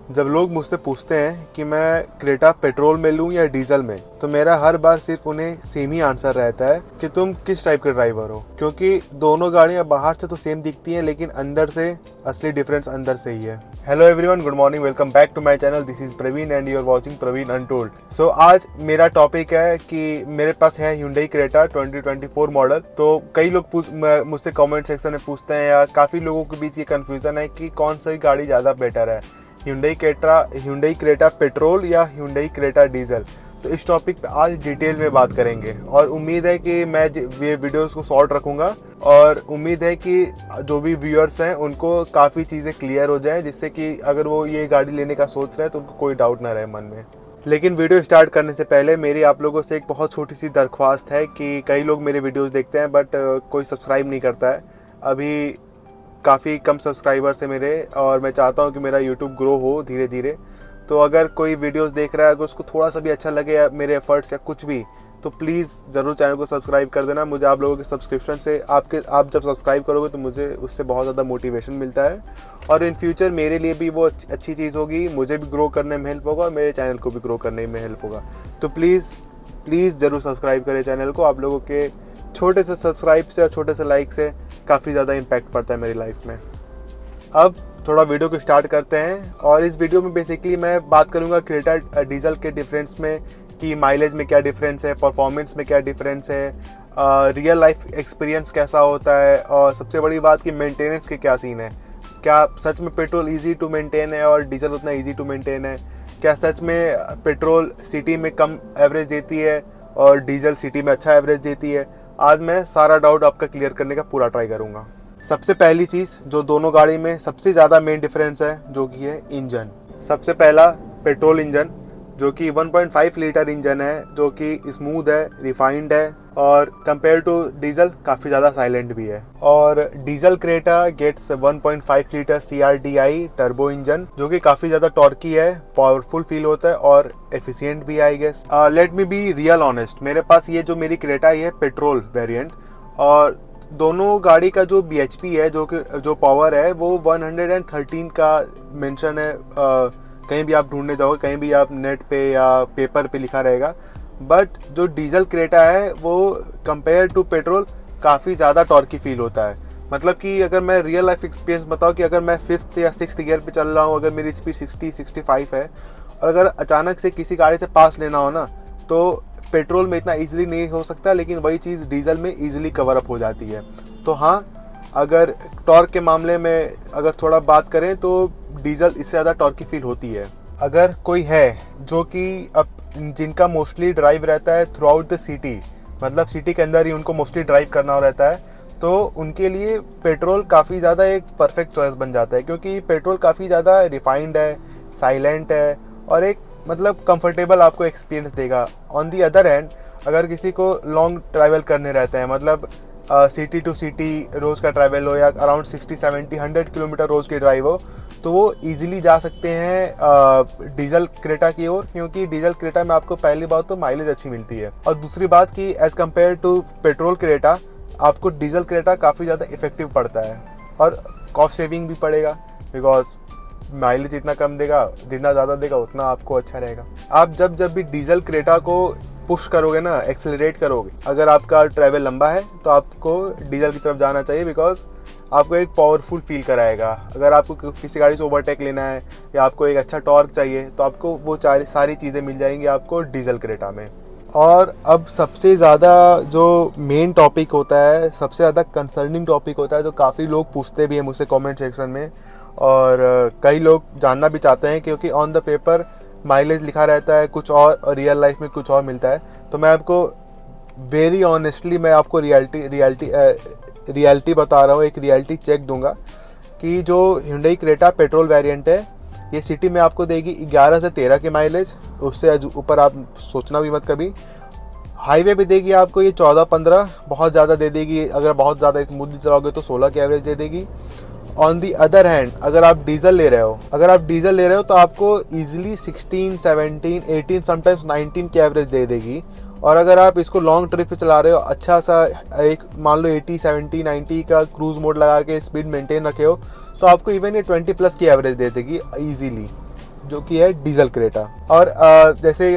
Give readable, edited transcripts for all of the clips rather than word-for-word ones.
जब लोग मुझसे पूछते हैं कि मैं क्रेटा पेट्रोल में लूँ या डीजल में, तो मेरा हर बार सिर्फ उन्हें सेम ही आंसर रहता है कि तुम किस टाइप के ड्राइवर हो। क्योंकि दोनों गाड़ियाँ बाहर से तो सेम दिखती हैं, लेकिन अंदर से असली डिफरेंस अंदर से ही है। Hello everyone, good morning, welcome back to my channel. This is Praveen and you are watching Praveen untold. सो आज मेरा टॉपिक है कि मेरे पास है Hyundai क्रेटा 2024 मॉडल। तो कई लोग मुझसे कमेंट सेक्शन में पूछते हैं, या काफ़ी लोगों के बीच ये कन्फ्यूज़न है कि कौन सी गाड़ी ज़्यादा बेटर है, Hyundai क्रेटा पेट्रोल या Hyundai क्रेटा डीजल। तो इस टॉपिक पे आज डिटेल में बात करेंगे और उम्मीद है कि मैं ये वीडियोस को शॉर्ट रखूंगा और उम्मीद है कि जो भी व्यूअर्स हैं उनको काफ़ी चीज़ें क्लियर हो जाएं, जिससे कि अगर वो ये गाड़ी लेने का सोच रहे हैं तो उनको कोई डाउट ना रहे मन में। लेकिन वीडियो स्टार्ट करने से पहले मेरी आप लोगों से एक बहुत छोटी सी दरख्वास्त है कि कई लोग मेरे वीडियोस देखते हैं बट कोई सब्सक्राइब नहीं करता है। अभी काफ़ी कम सब्सक्राइबर्स है मेरे, और मैं चाहता हूँ कि मेरा यूट्यूब ग्रो हो धीरे धीरे। तो अगर कोई वीडियोस देख रहा है, अगर उसको थोड़ा सा भी अच्छा लगे या मेरे एफर्ट्स या कुछ भी, तो प्लीज़ ज़रूर चैनल को सब्सक्राइब कर देना। मुझे आप लोगों के सब्सक्रिप्शन से आप जब सब्सक्राइब करोगे तो मुझे उससे बहुत ज़्यादा मोटिवेशन मिलता है, और इन फ्यूचर मेरे लिए भी वो अच्छी चीज़ होगी। मुझे भी ग्रो करने में हेल्प होगा और मेरे चैनल को भी ग्रो करने में हेल्प होगा। तो प्लीज़ ज़रूर सब्सक्राइब करें चैनल को। आप लोगों के छोटे से सब्सक्राइब से और छोटे से लाइक से काफ़ी ज़्यादा इम्पैक्ट पड़ता है मेरी लाइफ में। अब थोड़ा वीडियो को स्टार्ट करते हैं, और इस वीडियो में बेसिकली मैं बात करूंगा क्रेटा डीजल के डिफरेंस में, कि माइलेज में क्या डिफरेंस है, परफॉर्मेंस में क्या डिफरेंस है, रियल लाइफ एक्सपीरियंस कैसा होता है, और सबसे बड़ी बात कि मेंटेनेंस के क्या सीन है। क्या सच में पेट्रोल ईजी टू मेंटेन है और डीजल उतना ईजी टू मेंटेन है? क्या सच में पेट्रोल सिटी में कम एवरेज देती है और डीजल सिटी में अच्छा एवरेज देती है? आज मैं सारा डाउट आपका क्लियर करने का पूरा ट्राई करूंगा। सबसे पहली चीज़ जो दोनों गाड़ी में सबसे ज़्यादा मेन डिफरेंस है, जो कि है इंजन। सबसे पहला पेट्रोल इंजन, जो कि 1.5 लीटर इंजन है, जो कि स्मूथ है, रिफाइंड है, और कंपेयर टू डीजल काफ़ी ज़्यादा साइलेंट भी है। और diesel Creta gets 1.5 litre CRDI turbo engine, जो कि काफ़ी ज़्यादा टॉर्की है, पावरफुल फील होता है और एफिशिएंट भी है I guess. Let me be real honest, मेरे पास ये जो मेरी क्रेटा है पेट्रोल वेरिएंट, और दोनों गाड़ी का जो BHP है, जो पावर है, वो 113 का मेंशन है। कहीं भी आप ढूंढने जाओगे, कहीं भी आप नेट पे या पेपर पे लिखा रहेगा। बट जो डीजल क्रेटा है वो कंपेयर टू पेट्रोल काफ़ी ज़्यादा टॉर्की फील होता है। मतलब कि अगर मैं रियल लाइफ एक्सपीरियंस बताऊँ कि अगर मैं 5th या 6th गियर पे चल रहा हूँ, अगर मेरी स्पीड 60-65 है, और अगर अचानक से किसी गाड़ी से पास लेना हो ना, तो पेट्रोल में इतना इजीली नहीं हो सकता, लेकिन वही चीज़ डीजल में इजीली कवर अप हो जाती है। तो हाँ, अगर टॉर्क के मामले में अगर थोड़ा बात करें तो डीजल इससे ज़्यादा टॉर्की फील होती है। अगर कोई है जो कि अब जिनका मोस्टली ड्राइव रहता है थ्रू आउट द सिटी, मतलब सिटी के अंदर ही उनको मोस्टली ड्राइव करना रहता है, तो उनके लिए पेट्रोल काफ़ी ज़्यादा एक परफेक्ट चॉइस बन जाता है। क्योंकि पेट्रोल काफ़ी ज़्यादा रिफाइंड है, साइलेंट है, और एक मतलब कंफर्टेबल आपको एक्सपीरियंस देगा। ऑन दी अदर हैंड, अगर किसी को लॉन्ग ट्रैवल करने रहते हैं, मतलब सिटी टू सिटी रोज़ का ट्रैवल हो, या अराउंड 60-70-100 किलोमीटर रोज़ की ड्राइव हो, तो वो इजीली जा सकते हैं डीजल क्रेटा की ओर। क्योंकि डीजल क्रेटा में आपको पहली बात तो माइलेज अच्छी मिलती है, और दूसरी बात कि as compared to petrol Creta आपको डीजल क्रेटा काफ़ी ज़्यादा इफेक्टिव पड़ता है, और कॉस्ट सेविंग भी पड़ेगा, बिकॉज माइलेज इतना कम देगा, जितना ज़्यादा देगा उतना आपको अच्छा रहेगा। आप जब भी डीजल क्रेटा को पुश करोगे ना, एक्सेलरेट करोगे, अगर आपका ट्रैवल लंबा है तो आपको डीजल की तरफ जाना चाहिए, बिकॉज आपको एक पावरफुल फील कराएगा। अगर आपको किसी गाड़ी से ओवरटेक लेना है या आपको एक अच्छा टॉर्क चाहिए, तो आपको वो सारी चीज़ें मिल जाएंगी आपको डीजल क्रेटा में। और अब सबसे ज़्यादा जो मेन टॉपिक होता है, सबसे ज़्यादा कंसर्निंग टॉपिक होता है, जो काफ़ी लोग पूछते भी हैं मुझसे कमेंट सेक्शन में, और कई लोग जानना भी चाहते हैं, क्योंकि ऑन द पेपर माइलेज लिखा रहता है कुछ और रियल लाइफ में कुछ और मिलता है। तो मैं आपको वेरी ऑनेस्टली मैं आपको रियलिटी बता रहा हूँ, एक रियलिटी चेक दूंगा कि जो Hyundai क्रेटा पेट्रोल वेरिएंट है, ये सिटी में आपको देगी 11 से 13 की माइलेज, उससे ऊपर आप सोचना भी मत कभी। हाईवे पे देगी आपको ये 14-15, बहुत ज़्यादा दे देगी। अगर बहुत ज़्यादा स्मूथली चलाओगे तो 16 की एवरेज दे देगी। ऑन दी अदर हैंड, अगर आप डीजल ले रहे हो तो आपको ईजिली 16, 17, 18, समटाइम्स 19 की एवरेज दे देगी। और अगर आप इसको लॉन्ग ट्रिप पे चला रहे हो, अच्छा सा एक मान लो 80, 70, 90 का क्रूज़ मोड लगा के स्पीड मेंटेन रखे हो, तो आपको इवन ये 20 प्लस की एवरेज दे देगी ईजीली। जो कि है डीजल क्रेटा। और जैसे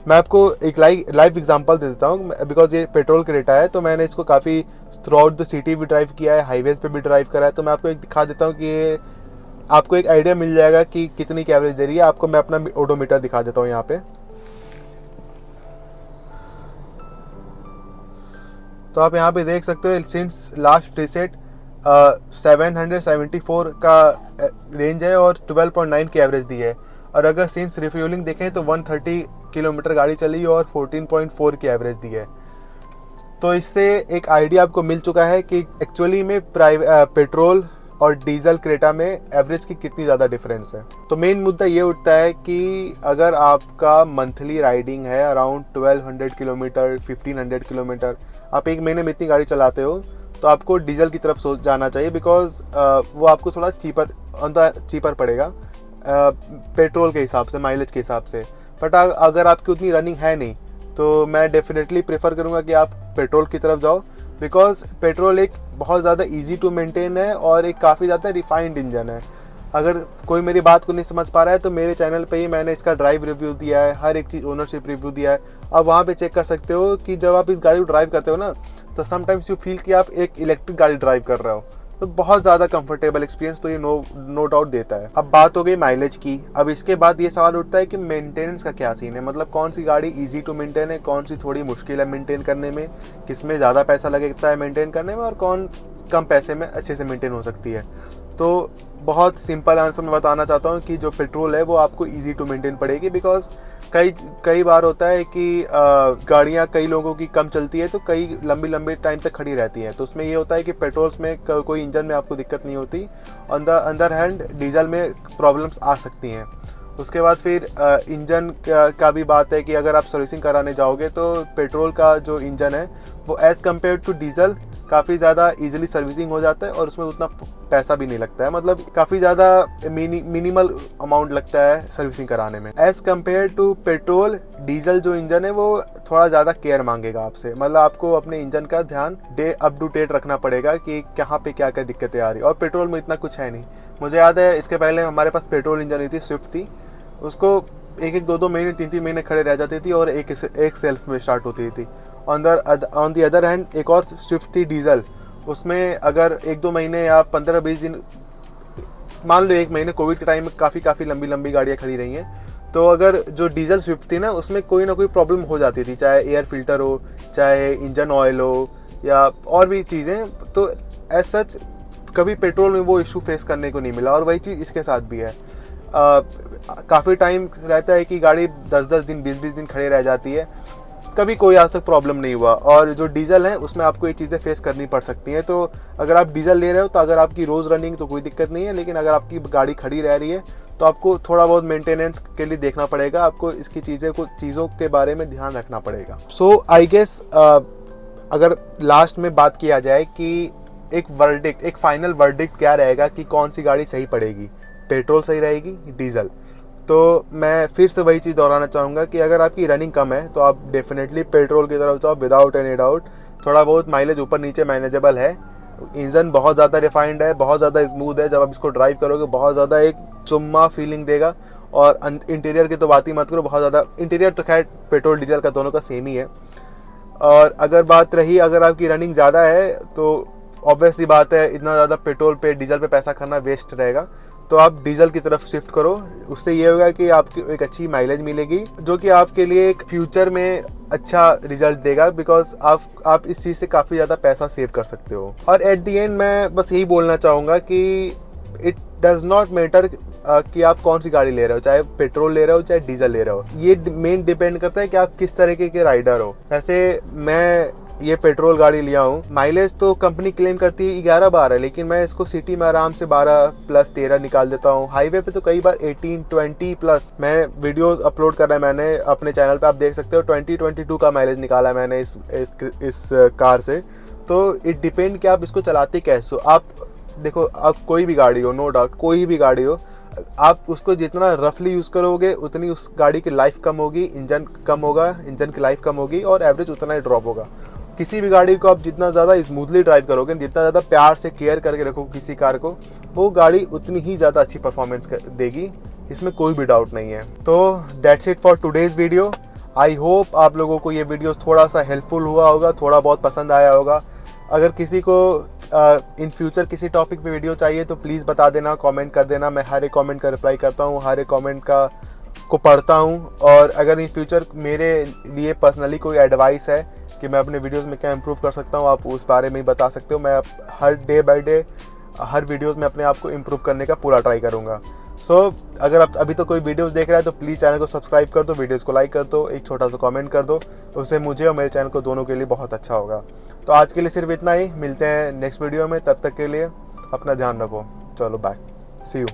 मैं आपको एक लाइव एग्जांपल दे देता हूँ, बिकॉज ये पेट्रोल क्रेटा है तो मैंने इसको काफ़ी थ्रू आउट द सिटी भी ड्राइव किया है, हाईवेज पे भी ड्राइव करा है। तो मैं आपको एक दिखा देता हूँ कि ये आपको एक आइडिया मिल जाएगा कि कितनी की एवरेज दे रही है। आपको मैं अपना ओडोमीटर दिखा देता हूँ यहाँ पे। तो आप यहाँ पे देख सकते हो सिंस लास्ट रीसेट 774 का रेंज है और 12.9 की एवरेज दी है। और अगर सिंस रिफ्यूलिंग देखें तो 130 किलोमीटर गाड़ी चली और 14.4 की एवरेज दी है। तो इससे एक आइडिया आपको मिल चुका है कि एक्चुअली में पेट्रोल और डीजल क्रेटा में एवरेज की कितनी ज़्यादा डिफरेंस है। तो मेन मुद्दा ये उठता है कि अगर आपका मंथली राइडिंग है अराउंड 1200 किलोमीटर 1500 किलोमीटर, आप एक महीने में इतनी गाड़ी चलाते हो, तो आपको डीजल की तरफ सोच जाना चाहिए, बिकॉज वो आपको थोड़ा चीपर पड़ेगा पेट्रोल के हिसाब से, माइलेज के हिसाब से। बट अगर आपकी उतनी रनिंग है नहीं तो मैं डेफिनेटली प्रेफर करूँगा कि आप पेट्रोल की तरफ जाओ, बिकॉज पेट्रोल एक बहुत ज़्यादा इजी टू मेंटेन है और एक काफ़ी ज़्यादा रिफाइंड इंजन है। अगर कोई मेरी बात को नहीं समझ पा रहा है तो मेरे चैनल पे ही मैंने इसका ड्राइव रिव्यू दिया है, हर एक चीज़ ओनरशिप रिव्यू दिया है। आप वहाँ पे चेक कर सकते हो कि जब आप इस गाड़ी को ड्राइव करते हो ना, तो समटाइम्स यू फील कि आप एक इलेक्ट्रिक गाड़ी ड्राइव कर रहे हो। तो बहुत ज़्यादा कंफर्टेबल एक्सपीरियंस तो ये नो डाउट देता है। अब बात हो गई माइलेज की। अब इसके बाद ये सवाल उठता है कि मेंटेनेंस का क्या सीन है, मतलब कौन सी गाड़ी इजी टू मेंटेन है, कौन सी थोड़ी मुश्किल है मेंटेन करने में, किस में ज़्यादा पैसा लगता है मेंटेन करने में और कौन कम पैसे में अच्छे से मेंटेन हो सकती है। तो बहुत सिंपल आंसर मैं बताना चाहता हूँ कि जो पेट्रोल है वो आपको इजी टू मेंटेन पड़ेगी, बिकॉज कई बार होता है कि गाड़ियाँ कई लोगों की कम चलती है तो कई लंबी टाइम तक खड़ी रहती हैं। तो उसमें ये होता है कि पेट्रोल्स में कोई इंजन में आपको दिक्कत नहीं होती, on the other hand diesel में प्रॉब्लम्स आ सकती हैं। उसके बाद फिर इंजन का भी बात है कि अगर आप सर्विसिंग कराने जाओगे तो पेट्रोल का जो इंजन है वो एज़ कम्पेयर टू डीजल काफ़ी ज़्यादा इजीली सर्विसिंग हो जाता है और उसमें उतना पैसा भी नहीं लगता है, मतलब काफ़ी ज़्यादा मिनिमल अमाउंट लगता है सर्विसिंग कराने में। As compared to petrol, diesel जो इंजन है वो थोड़ा ज़्यादा केयर मांगेगा आपसे, मतलब आपको अपने इंजन का ध्यान अप टू डेट रखना पड़ेगा कि कहाँ पे क्या क्या दिक्कतें आ रही है। और पेट्रोल में इतना कुछ है नहीं। मुझे याद है इसके पहले हमारे पास पेट्रोल इंजन थी, स्विफ्ट थी, उसको एक 2 महीने 3 महीने खड़े रह जाती थी और एक सेल्फ में स्टार्ट होती थी। ऑन द अदर हैंड एक और स्विफ्ट थी डीजल, उसमें अगर 1-2 महीने या 15-20 दिन, मान लो 1 महीने, कोविड के टाइम में काफ़ी लंबी गाड़ियाँ खड़ी रही हैं, तो अगर जो डीजल स्विफ्ट थी ना उसमें कोई ना कोई प्रॉब्लम हो जाती थी, चाहे एयर फिल्टर हो, चाहे इंजन ऑयल हो या और भी चीज़ें। तो एज सच कभी पेट्रोल में वो इशू फेस करने को नहीं मिला और वही चीज़ इसके साथ भी है। काफ़ी टाइम रहता है कि गाड़ी 10-10 दिन 20-20 दिन खड़े रह जाती है, कभी कोई आज तक प्रॉब्लम नहीं हुआ। और जो डीजल है उसमें आपको ये चीज़ें फेस करनी पड़ सकती हैं। तो अगर आप डीजल ले रहे हो तो अगर आपकी रोज़ रनिंग तो कोई दिक्कत नहीं है, लेकिन अगर आपकी गाड़ी खड़ी रह रही है तो आपको थोड़ा बहुत मेंटेनेंस के लिए देखना पड़ेगा, आपको इसकी चीज़ों के बारे में ध्यान रखना पड़ेगा। सो आई गेस अगर लास्ट में बात किया जाए कि एक फाइनल वर्डिक्ट क्या रहेगा कि कौन सी गाड़ी सही पड़ेगी, पेट्रोल सही रहेगी, डीजल, तो मैं फिर से वही चीज़ दोहराना चाहूँगा कि अगर आपकी रनिंग कम है तो आप डेफिनेटली पेट्रोल की तरफ जाओ विदाउट एनी डाउट। थोड़ा बहुत माइलेज ऊपर नीचे मैनेजेबल है, इंजन बहुत ज़्यादा रिफाइंड है, बहुत ज़्यादा स्मूथ है, जब आप इसको ड्राइव करोगे बहुत ज़्यादा एक चुम्मा फीलिंग देगा। और इंटीरियर की तो बात ही मत करो, बहुत ज़्यादा इंटीरियर तो खैर पेट्रोल डीजल का दोनों का सेम ही है। और अगर बात रही अगर आपकी रनिंग ज़्यादा है तो ऑब्वियस सी बात है, इतना ज़्यादा पेट्रोल पे डीजल पे पैसा करना वेस्ट रहेगा, तो आप डीजल की तरफ शिफ्ट करो। उससे ये होगा कि आपकी एक अच्छी माइलेज मिलेगी जो कि आपके लिए एक फ्यूचर में अच्छा रिजल्ट देगा, बिकॉज आप इस चीज़ से काफ़ी ज़्यादा पैसा सेव कर सकते हो। और एट दी एंड मैं बस यही बोलना चाहूँगा कि इट डज नॉट मैटर कि आप कौन सी गाड़ी ले रहे हो, चाहे पेट्रोल ले रहे हो चाहे डीजल ले रहे हो, ये मेन डिपेंड करता है कि आप किस तरीके के राइडर हो। वैसे मैं ये पेट्रोल गाड़ी लिया हूँ, माइलेज तो कंपनी क्लेम करती है 11-12, लेकिन मैं इसको सिटी में आराम से 12+13 निकाल देता हूँ। हाईवे पे तो कई बार 18-20+। मैं वीडियोस अपलोड कर रहा है मैंने अपने चैनल पे, आप देख सकते हो 20-22 का माइलेज निकाला है मैंने इस कार से। तो इट डिपेंड कि आप इसको चलाते कैसे हो। आप देखो, आप कोई भी गाड़ी हो, नो डाउट कोई भी गाड़ी हो, आप उसको जितना रफली यूज़ करोगे उतनी उस गाड़ी की लाइफ कम होगी, इंजन कम होगा, इंजन की लाइफ कम होगी और एवरेज उतना ही ड्रॉप होगा। किसी भी गाड़ी को आप जितना ज़्यादा स्मूथली ड्राइव करोगे, जितना ज़्यादा प्यार से केयर करके रखोगे किसी कार को, वो गाड़ी उतनी ही ज़्यादा अच्छी परफॉर्मेंस देगी इसमें कोई भी डाउट नहीं है। तो that's it for today's video. I hope आप लोगों को ये वीडियो थोड़ा सा हेल्पफुल हुआ होगा, थोड़ा बहुत पसंद आया होगा। अगर किसी को इन फ्यूचर किसी टॉपिक पे वीडियो चाहिए तो प्लीज़ बता देना, कमेंट कर देना। मैं हर एक कमेंट का रिप्लाई करता हूँ, हर एक कमेंट को पढ़ता हूँ। और अगर इन फ्यूचर मेरे लिए पर्सनली कोई एडवाइस है कि मैं अपने वीडियोस में क्या इम्प्रूव कर सकता हूँ, आप उस बारे में बता सकते हो। मैं हर डे बाय डे हर वीडियोस में अपने आप को इम्प्रूव करने का पूरा ट्राई करूँगा। सो अगर आप अभी तो कोई वीडियोस देख रहा है तो प्लीज़ चैनल को सब्सक्राइब कर दो, वीडियोस को लाइक कर दो, एक छोटा सा कमेंट कर दो। उससे मुझे और मेरे चैनल को दोनों के लिए बहुत अच्छा होगा। तो आज के लिए सिर्फ इतना ही, मिलते हैं नेक्स्ट वीडियो में। तब तक के लिए अपना ध्यान रखो। चलो बाय, सी यू।